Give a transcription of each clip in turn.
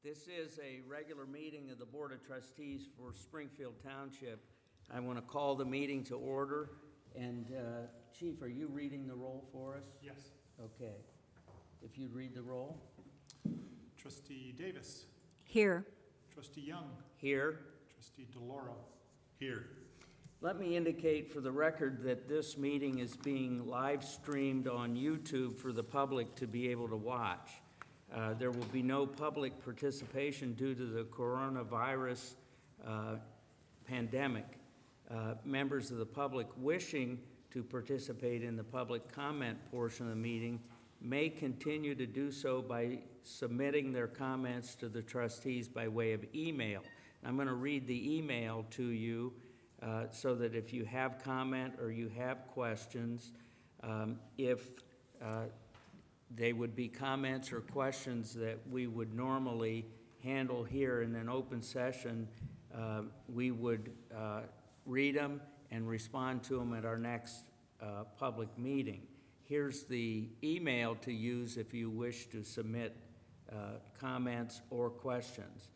This is a regular meeting of the Board of Trustees for Springfield Township. I want to call the meeting to order. And Chief, are you reading the roll for us? Yes. Okay. If you'd read the roll. Trustee Davis. Here. Trustee Young. Here. Trustee DeLauro. Here. Let me indicate for the record that this meeting is being live streamed on YouTube for the public to be able to watch. There will be no public participation due to the coronavirus pandemic. Members of the public wishing to participate in the public comment portion of the meeting may continue to do so by submitting their comments to the trustees by way of email. I'm going to read the email to you so that if you have comment or you have questions, if they would be comments or questions that we would normally handle here in an open session, we would read them and respond to them at our next public meeting. Here's the email to use if you wish to submit comments or questions.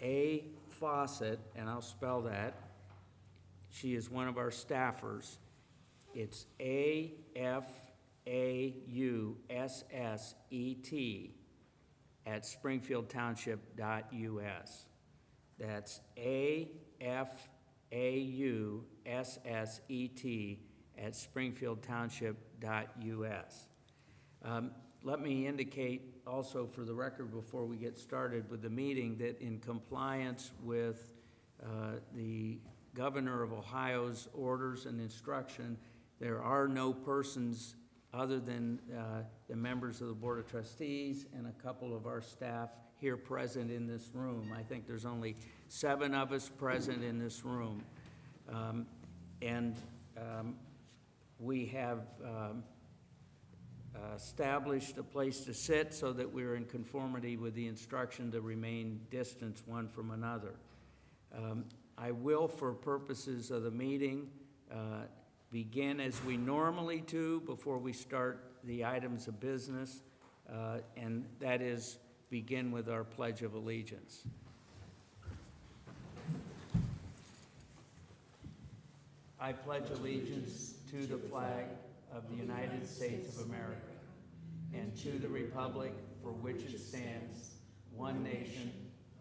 A. Fawcett, and I'll spell that. She is one of our staffers. It's AFAUSSET at springfieldtownship.us. That's AFAUSSET at springfieldtownship.us. Let me indicate also for the record before we get started with the meeting that in compliance with the Governor of Ohio's orders and instruction, there are no persons other than the members of the Board of Trustees and a couple of our staff here present in this room. I think there's only 7 of us present in this room. We have established a place to sit so that we're in conformity with the instruction to remain distant one from another. I will, for purposes of the meeting, begin as we normally do before we start the items of business, and that is begin with our Pledge of Allegiance. I pledge allegiance to the flag of the United States of America and to the republic for which it stands, one nation,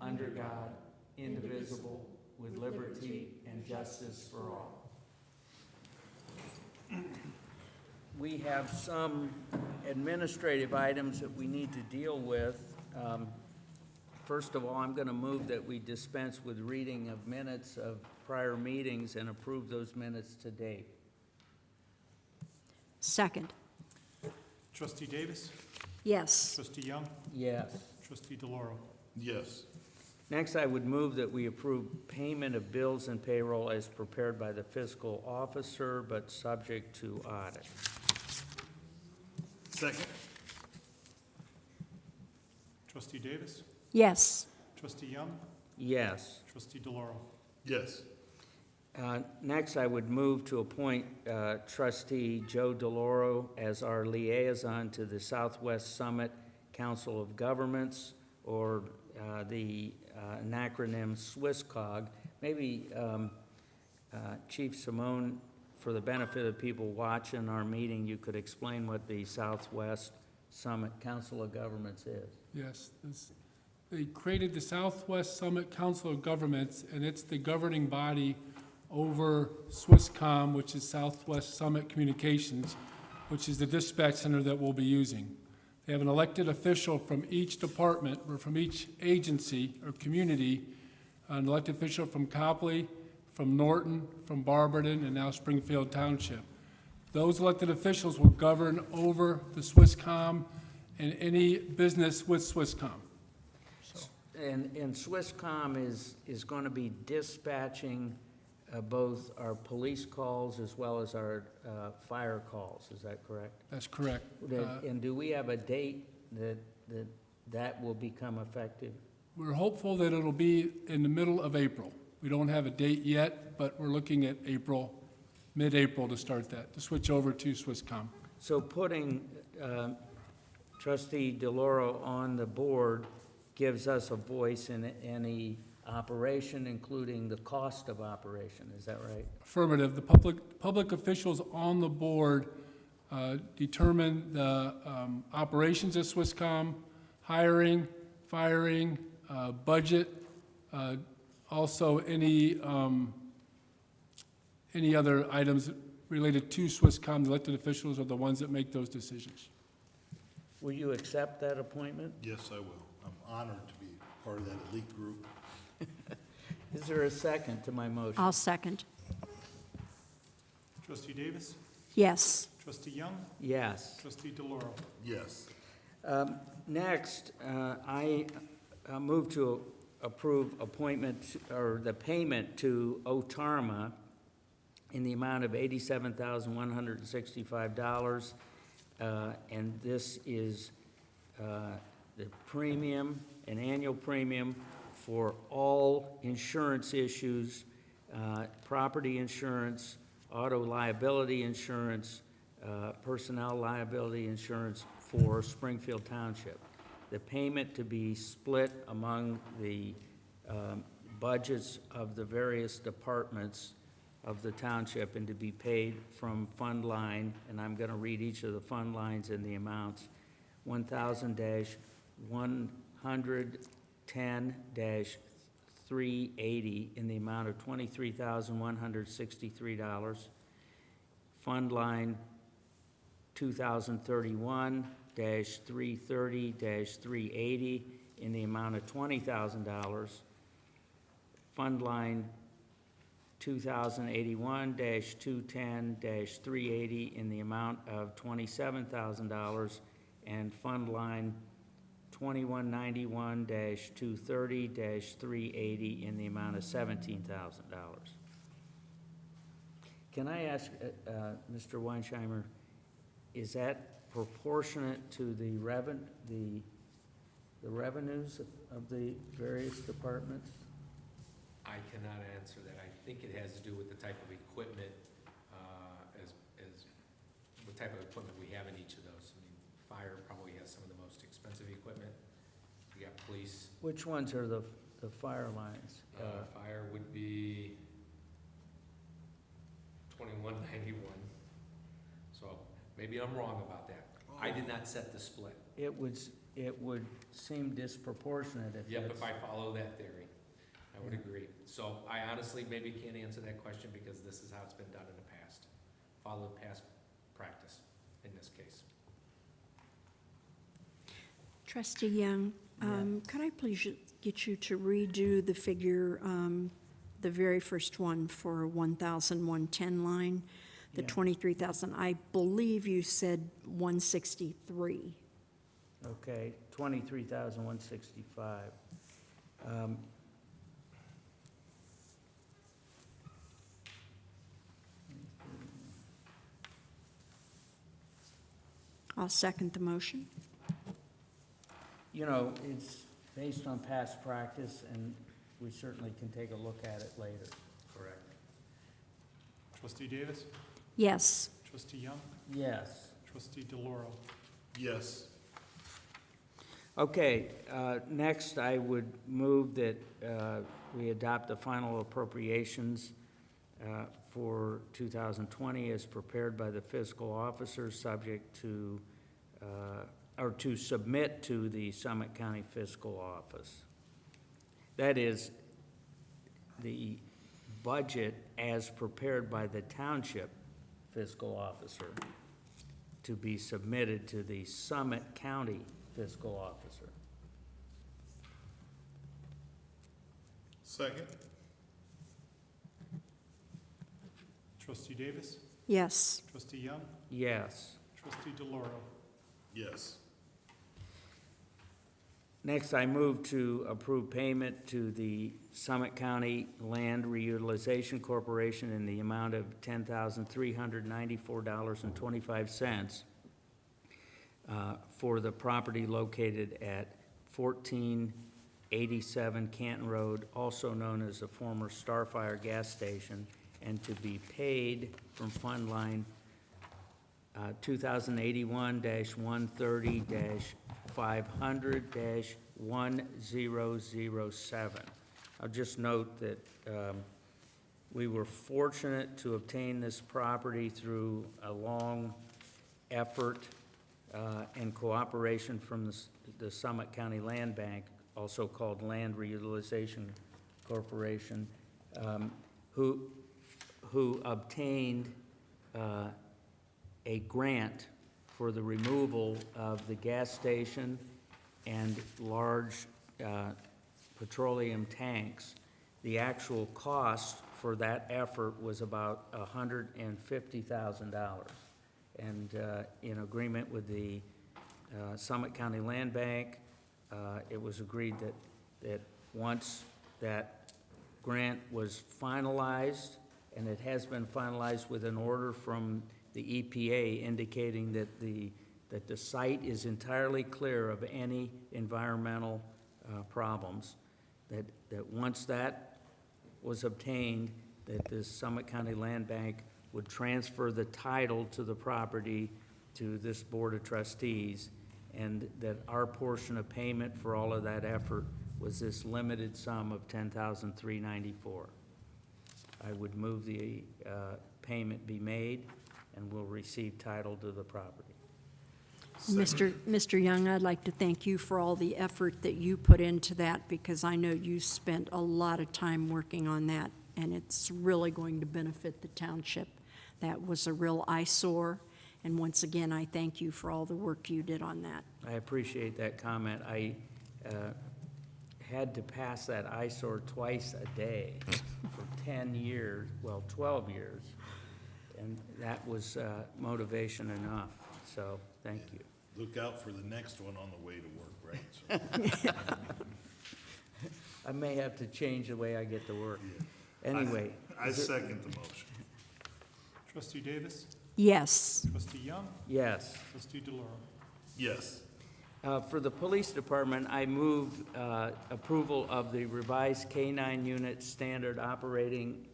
under God, indivisible, with liberty and justice for all. We have some administrative items that we need to deal with. First of all, I'm going to move that we dispense with reading of minutes of prior meetings and approve those minutes to date. Second. Trustee Davis. Yes. Trustee Young. Yes. Trustee DeLauro. Yes. Next, I would move that we approve payment of bills and payroll as prepared by the fiscal officer, but subject to audit. Second. Trustee Davis. Yes. Trustee Young. Yes. Trustee DeLauro. Yes. Next, I would move to appoint Trustee Joe DeLauro as our liaison to the Southwest Summit Council of Governments, or the an acronym SwissCog. Maybe Chief Simone, for the benefit of people watching our meeting, you could explain what the Southwest Summit Council of Governments is. Yes, they created the Southwest Summit Council of Governments, and it's the governing body over Swisscom, which is Southwest Summit Communications, which is the dispatch center that we'll be using. They have an elected official from each department, or from each agency or community, an elected official from Copley, from Norton, from Barberton, and now Springfield Township. Those elected officials will govern over the Swisscom and any business with Swisscom. And Swisscom is going to be dispatching both our police calls as well as our fire calls. Is that correct? That's correct. And do we have a date that will become effective? We're hopeful that it'll be in the middle of April. We don't have a date yet, but we're looking at April, mid-April to start that, to switch over to Swisscom. So putting Trustee DeLauro on the board gives us a voice in any operation, including the cost of operation. Is that right? Affirmative. The public officials on the board determine the operations of Swisscom, hiring, firing, budget, also any other items related to Swisscom. The elected officials are the ones that make those decisions. Will you accept that appointment? Yes, I will. I'm honored to be part of that elite group. Is there a second to my motion? I'll second. Trustee Davis, Yes. Trustee Young, Yes. Trustee DeLauro. Yes. Next, I move to approve appointment, or the payment to Otarma in the amount of $87,165. And this is the premium, an annual premium for all insurance issues, property insurance, auto liability insurance, personnel liability insurance for Springfield Township. The payment to be split among the budgets of the various departments of the township and to be paid from fund line, and I'm going to read each of the fund lines and the amounts. 1,000-110-380 in the amount of $23,163. Fund line 2031-330-380 in the amount of $20,000. Fund line 2081-210-380 in the amount of $27,000, and fund line 2191-230-380 in the amount of $17,000. Can I ask, Mr. Weinsheimer, is that proportionate to the revenues of the various departments? I cannot answer that. I think it has to do with the type of equipment, as what type of equipment we have in each of those. I mean, fire probably has some of the most expensive equipment. We got police. Which ones are the fire lines? Fire would be 2191. So maybe I'm wrong about that. I did not set the split. It would seem disproportionate if Yep, it's... if I follow that theory, I would agree. So I honestly maybe can't answer that question because this is how it's been done in the past. Follow past practice in this case. Trustee Young, could I please get you to redo the figure, the very first one for 1,110 line, the Yeah. 23,000? I believe you said 163. Okay, 23,165. I'll second the motion. You know, it's based on past practice, and we certainly can take a look at it later. Correct. Trustee Davis, Yes. Trustee Young, Yes. Trustee DeLauro. Yes. Okay, next I would move that we adopt the final appropriations for 2020 as prepared by the fiscal officer, subject to, or to submit to the Summit County Fiscal Office. That is, the budget as prepared by the Township Fiscal Officer to be submitted to the Summit County Fiscal Officer. Second? Trustee Davis, Yes. Trustee Young, Yes. Trustee DeLauro. Yes. Next, I move to approve payment to the Summit County Land Reutilization Corporation in the amount of $10,394.25 for the property located at 1487 Canton Road, also known as the former Starfire gas station, and to be paid from fund line 2081-130-500- 1007. I'll just note that we were fortunate to obtain this property through a long effort and cooperation from the Summit County Land Bank, also called Land Reutilization Corporation, who obtained a grant for the removal of the gas station and large petroleum tanks. The actual cost for that effort was about $150,000. And in agreement with the Summit County Land Bank, it was agreed that once that grant was finalized, and it has been finalized with an order from the EPA indicating that the site is entirely clear of any environmental problems, that once that was obtained, that the Summit County Land Bank would transfer the title to the property to this Board of Trustees, and that our portion of payment for all of that effort was this limited sum of $10,394. I would move the payment be made, and we'll receive title to the property. Mr. Young, I'd like to thank you for all the effort that you put into that, because I know you spent a lot of time working on that, and it's really going to benefit the township. That was a real eyesore, and once again, I thank you for all the work you did on that. I appreciate that comment. I had to pass that eyesore twice a day for 10 years, well, 12 years, and that was motivation enough, so thank you. Look out for the next one on the way to work, right? So, I may have to change the way I get to work. Anyway. I second the motion. Trustee Davis, Yes. Trustee Young, Yes. Trustee DeLauro. Yes. For the police department, I move approval of the revised K-9 unit standard operating,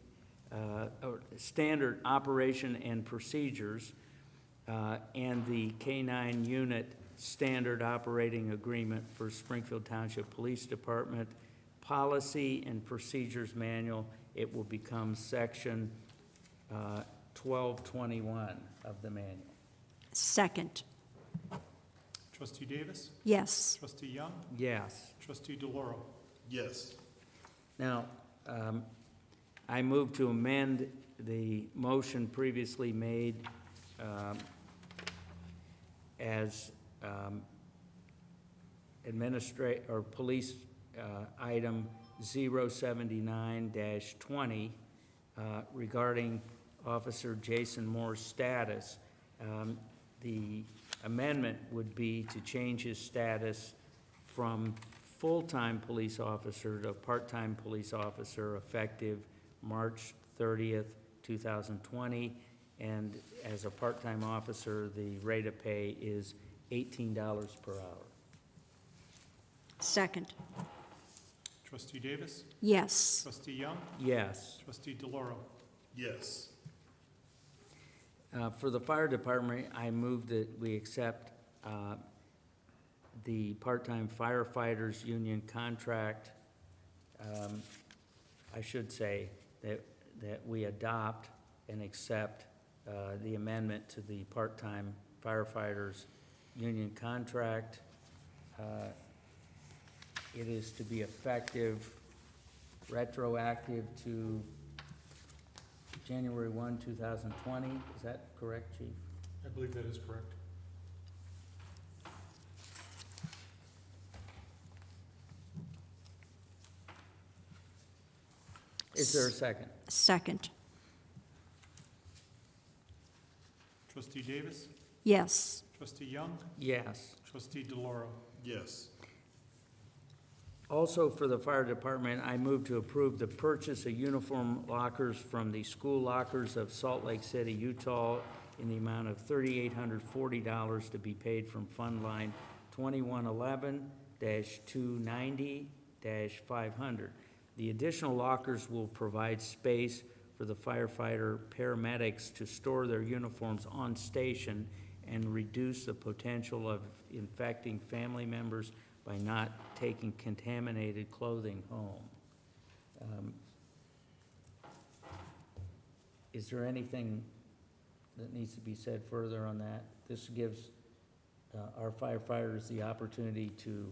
or standard operation and procedures, and the K-9 unit standard operating agreement for Springfield Township Police Department Policy and Procedures Manual. It will become section 1221 of the manual. Second. Trustee Davis, Yes. Trustee Young, Yes. Trustee DeLauro. Yes. Now, I move to amend the motion previously made as police item 079-20 regarding Officer Jason Moore's status. The amendment would be to change his status from full-time police officer to part-time police officer effective March 30th, 2020. And as a part-time officer, the rate of pay is $18 per hour. Second. Trustee Davis, Yes. Trustee Young, Yes. Trustee DeLauro. Yes. For the fire department, I move that we accept the part-time firefighters union contract. I should say that we adopt and accept the amendment to the part-time firefighters union contract. It is to be effective, retroactive to January 1, 2020. Is that correct, Chief? I believe that is correct. Is there a second? Second. Trustee Davis, Yes. Trustee Young, Yes. Trustee DeLauro. Yes. Also for the fire department, I move to approve the purchase of uniform lockers from the school lockers of Salt Lake City, Utah, in the amount of $3,840 to be paid from Fund Line 2111-290-500. The additional lockers will provide space for the firefighter paramedics to store their uniforms on station and reduce the potential of infecting family members by not taking contaminated clothing home. Is there anything that needs to be said further on that? This gives our firefighters the opportunity to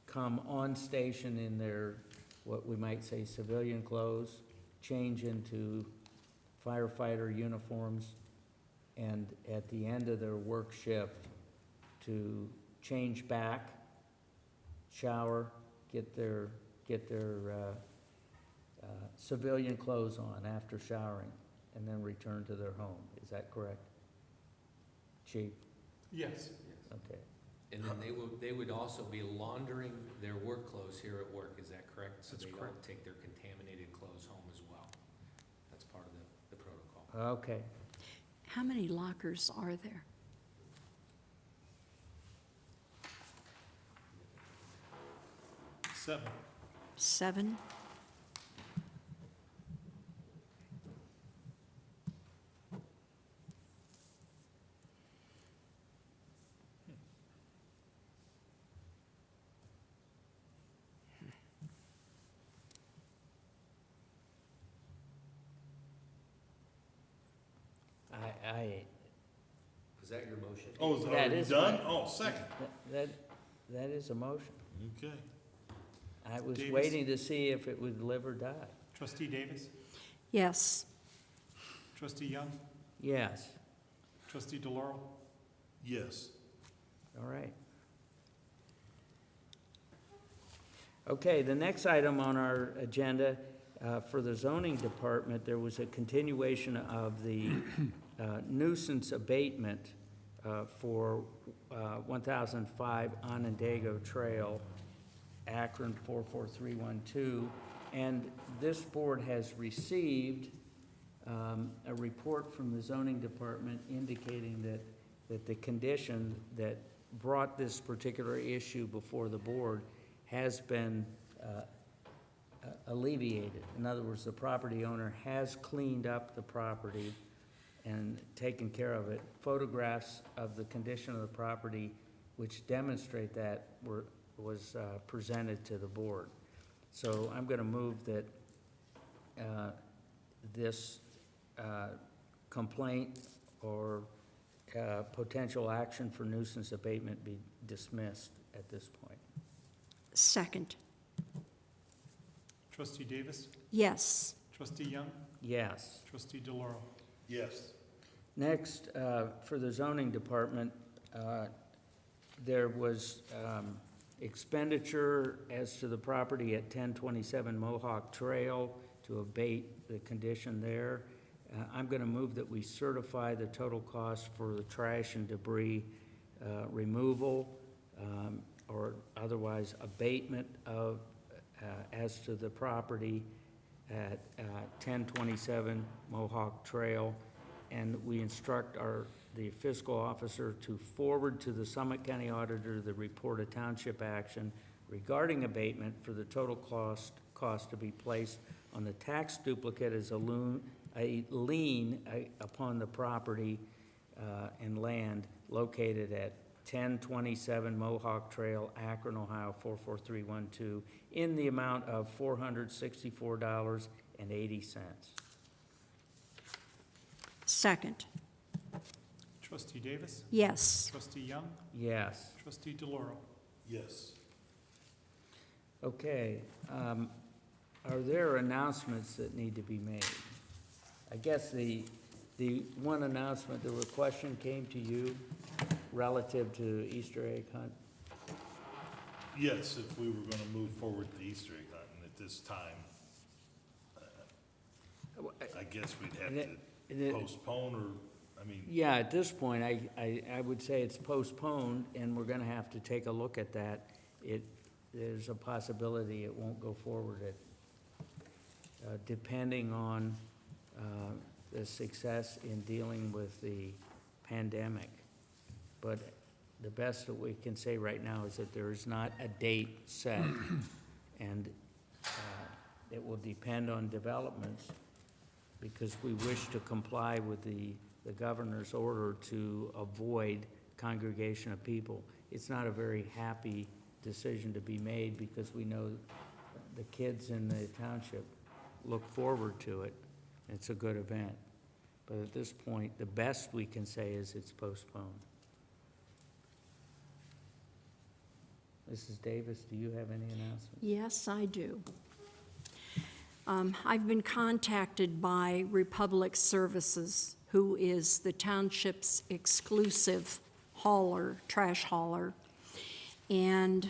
come on station in their, what we might say, civilian clothes, change into firefighter uniforms, and at the end of their work shift, to change back, shower, get their civilian clothes on after showering, and then return to their home. Is that correct, Chief? Yes. Okay. And then they would also be laundering their work clothes here at work, is that correct? That's So they correct. don't take their contaminated clothes home as well. That's part of the protocol. Okay. How many lockers are there? Seven. 7? Was that your motion? Oh, is it That already is done? my- Oh, second. That is a motion. Okay. I was Davis? waiting to see if it would live or die. Trustee Davis? Yes. Trustee Young? Yes, Trustee DeLauro? Yes. all right. Okay, the next item on our agenda, for the zoning department, there was a continuation of the nuisance abatement for 1005 Onondaga Trail, Akron 44312. And this board has received a report from the zoning department indicating that the condition that brought this particular issue before the board has been alleviated. In other words, the property owner has cleaned up the property and taken care of it. Photographs of the condition of the property which demonstrate that was presented to the board. So I'm going to move that this complaint or potential action for nuisance abatement be dismissed at this point. Second. Trustee Davis? Yes. Trustee Young? Yes. Trustee DeLauro? Yes. Next, for the zoning department, there was expenditure as to the property at 1027 Mohawk Trail to abate the condition there. I'm going to move that we certify the total cost for the trash and debris removal or otherwise abatement of, as to the property at 1027 Mohawk Trail. And we instruct the fiscal officer to forward to the Summit County Auditor the report of township action regarding abatement for the total cost to be placed on the tax duplicate as a lien upon the property and land located at 1027 Mohawk Trail, Akron, Ohio 44312, in the amount of $464.80. Second. Trustee Davis? Yes. Trustee Young? Yes. Trustee DeLauro? Yes. Okay, are there announcements that need to be made? I guess the one announcement, the question came to you relative to Easter egg hunt. Yes, if we were gonna move forward to Easter egg hunting at this time, I guess we'd have to postpone or, I mean, Yeah, at this point, I would say it's postponed, and we're gonna have to take a look at that. There's a possibility it won't go forward depending on the success in dealing with the pandemic. But the best that we can say right now is that there is not a date set, and it will depend on developments, because we wish to comply with the governor's order to avoid congregation of people. It's not a very happy decision to be made because we know the kids in the township look forward to it. It's a good event. But at this point, the best we can say is it's postponed. Mrs. Davis, do you have any announcements? Yes, I do. I've been contacted by Republic Services, who is the township's exclusive hauler, trash hauler, and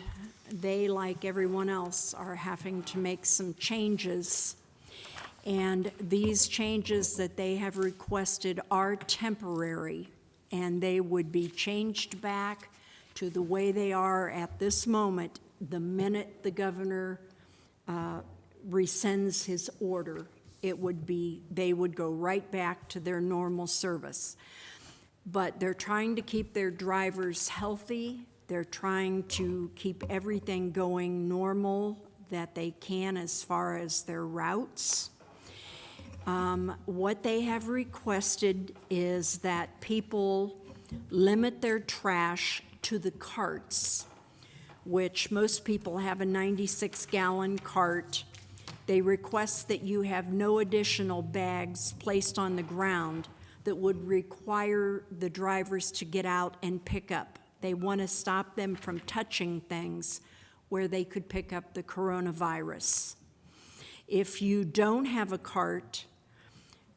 they, like everyone else, are having to make some changes. And these changes that they have requested are temporary, and they would be changed back to the way they are at this moment the minute the governor rescinds his order. They would go right back to their normal service. But they're trying to keep their drivers healthy. They're trying to keep everything going normal that they can as far as their routes. What they have requested is that people limit their trash to the carts, which most people have a 96-gallon cart. They request that you have no additional bags placed on the ground that would require the drivers to get out and pick up. They want to stop them from touching things where they could pick up the coronavirus. If you don't have a cart,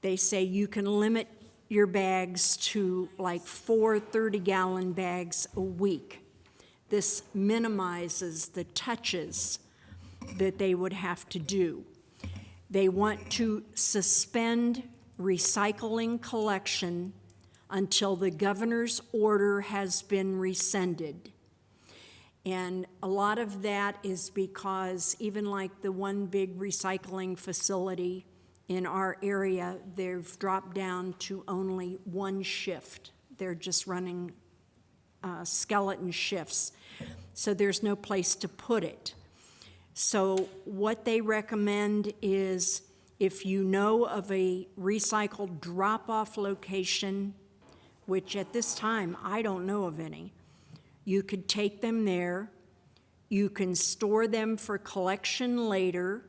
they say you can limit your bags to like 4 30-gallon bags a week. This minimizes the touches that they would have to do. They want to suspend recycling collection until the governor's order has been rescinded. And a lot of that is because even like the one big recycling facility in our area, they've dropped down to only one shift. They're just running skeleton shifts. So there's no place to put it. So what they recommend is if you know of a recycled drop-off location, which at this time I don't know of any, you could take them there. You can store them for collection later,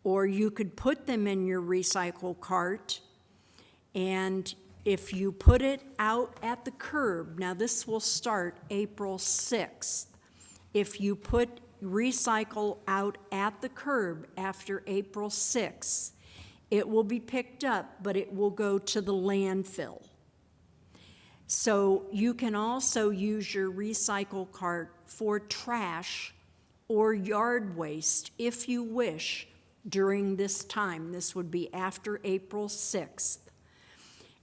or you could put them in your recycle cart, and if you put it out at the curb, now this will start April 6th. If you put recycle out at the curb after April 6th, it will be picked up, but it will go to the landfill. So you can also use your recycle cart for trash or yard waste if you wish during this time. This would be after April 6th.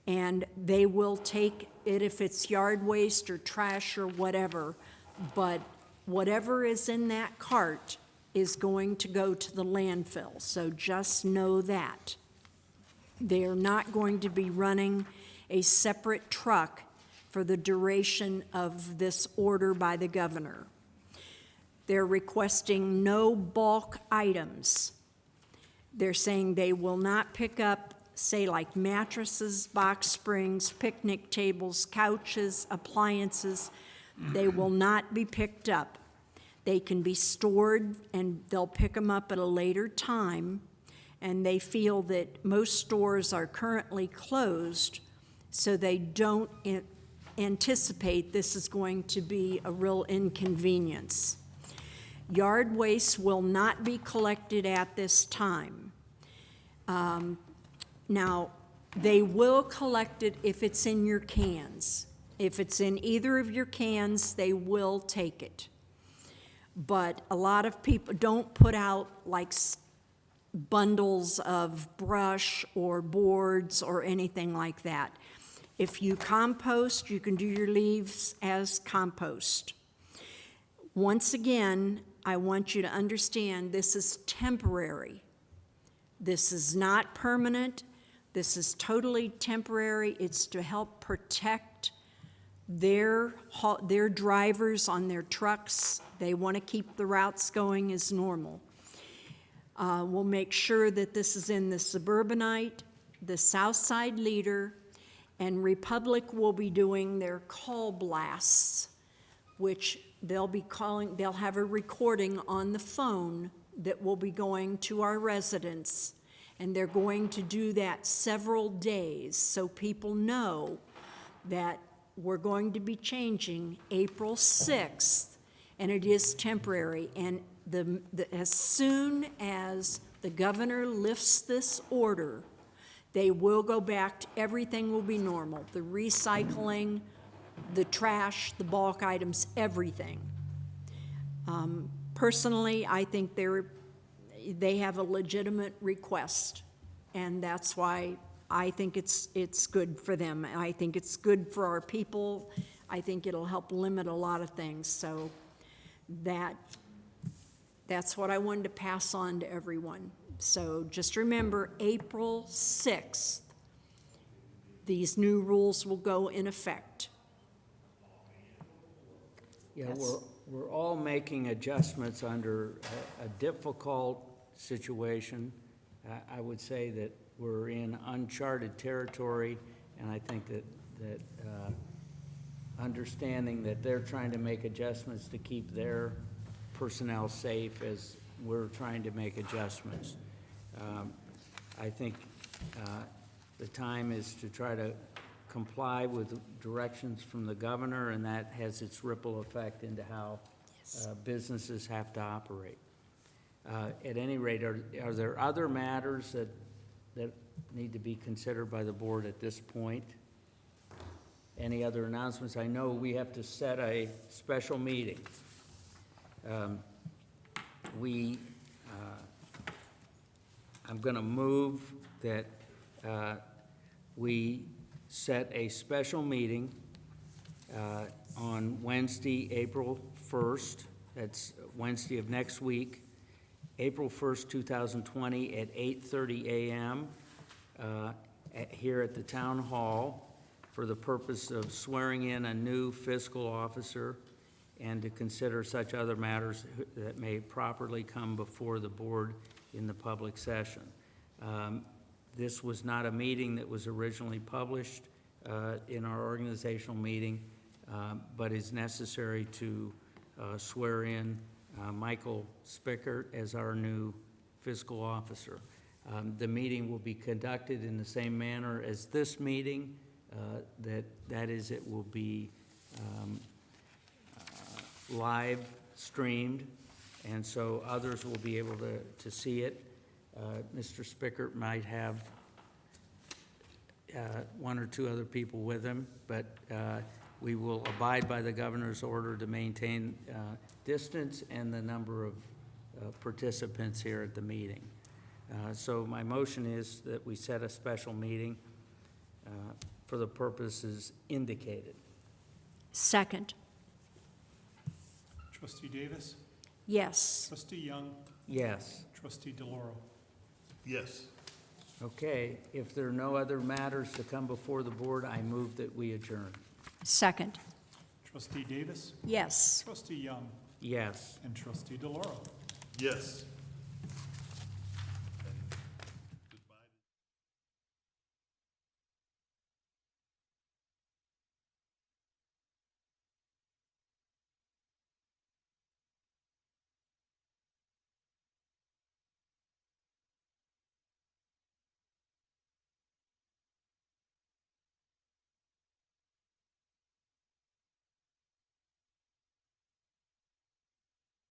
And they will take it if it's yard waste or trash or whatever, but whatever is in that cart is going to go to the landfill. So just know that. They're not going to be running a separate truck for the duration of this order by the governor. They're requesting no bulk items. They're saying they will not pick up, say, like mattresses, box springs, picnic tables, couches, appliances. They will not be picked up. They can be stored, and they'll pick them up at a later time, and they feel that most stores are currently closed, so they don't anticipate this is going to be a real inconvenience. Yard waste will not be collected at this time. Now, they will collect it if it's in your cans. If it's in either of your cans, they will take it. But a lot of people don't put out like bundles of brush or boards or anything like that. If you compost, you can do your leaves as compost. Once again, I want you to understand this is temporary. This is not permanent. This is totally temporary. It's to help protect their drivers on their trucks. They want to keep the routes going as normal. We'll make sure that this is in the Suburbanite, the Southside Leader, and Republic will be doing their call blasts, which they'll have a recording on the phone that will be going to our residents, and they're going to do that several days, so people know that we're going to be changing April 6th, and it is temporary, and as soon as the governor lifts this order, they will go back to, everything will be normal, the recycling, the trash, the bulk items, everything. Personally, I think they have a legitimate request, and that's why I think it's good for them. I think it's good for our people. I think it'll help limit a lot of things. So that's what I wanted to pass on to everyone. So just remember, April 6th, these new rules will go in effect. Yeah, Yes. we're all making adjustments under a difficult situation. I would say that we're in uncharted territory, and I think that understanding that they're trying to make adjustments to keep their personnel safe as we're trying to make adjustments. I think the time is to try to comply with directions from the governor, and that has its ripple effect into how businesses have to operate. At any rate, are there other matters that need to be considered by the board at this point? Any other announcements? I know we have to set a special meeting. I'm going to move that we set a special meeting on Wednesday, April 1st. That's Wednesday of next week, April 1st, 2020, at 8:30 a.m. Here at the Town Hall for the purpose of swearing in a new fiscal officer and to consider such other matters that may properly come before the board in the public session. This was not a meeting that was originally published in our organizational meeting, but is necessary to swear in Michael Spickert as our new fiscal officer. The meeting will be conducted in the same manner as this meeting. That is, it will be live streamed, and so others will be able to see it. Mr. Spickert might have one or two other people with him, but we will abide by the governor's order to maintain distance and the number of participants here at the meeting. So my motion is that we set a special meeting for the purposes indicated. Second. Trustee Davis, Yes. Trustee Young, Yes. Trustee DeLauro. Yes. Okay, if there are no other matters to come before the board, I move that we adjourn. Second. Trustee Davis, Yes. Trustee Young, Yes. and Trustee DeLauro. Yes.